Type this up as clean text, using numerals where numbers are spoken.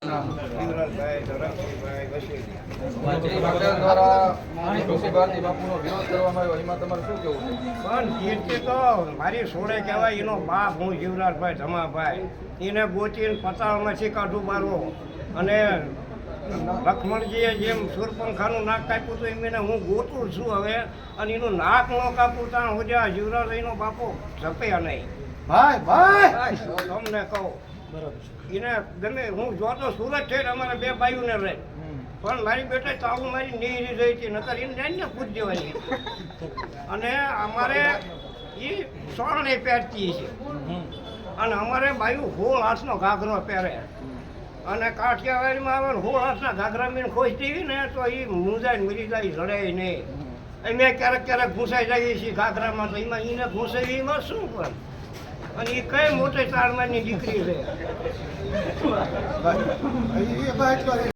શિવરાજભાઈ, ધરમસિંહભાઈ, બશીરભાઈ. પટેલ દ્વારા ઋષિ ભારતી બાપુનો વિરોધ કરવામાં આવ્યો, એમાં તમારે શું કહેવું છે? પણ કીર્તિ તો મારી સોળે કહેવાય, એનો બાપ હું શિવરાજભાઈ ધમાભાઈ. એને ગોચીને પતાળમાંથી કાઢું મારવો અને લક્ષ્મણજીએ જેમ સુરપંખાનું નાક કાપ્યું હતું એમ એને હું ગોતું છું હવે, અને એનું નાક ન કાપું ત્યાં હોજા શિવરાજ એનો બાપો જપ્યા નહીં. ભાઈ ભાઈ તમને કહું એને ગમે હું જોતો સુરત છે અમારા બે ભાઈઓને રહે, પણ મારી બેટા ચાવું મારી નીરી રહી હતી, નકર એને જાણીને પૂછ દેવાની. અને અમારે એ સોરણે પહેરતી છે, અને અમારે બાયું 16 હાથનો ઘાઘરો પહેરે, અને કાઠિયાવાડીમાં આવે 16 હાથના ઘાઘરા મીને ખોઈ દેવી ને તો એ મૂંઝાઈને મરી જાય, જડે નહીં. અમે ક્યારેક ક્યારેક ઘૂસાઈ જઈએ છીએ ઘાઘરામાં, તો એમાં એને ઘૂસાવી એમાં શું પણ, અને એ કઈ મોટી તારમાની દીકરી છે.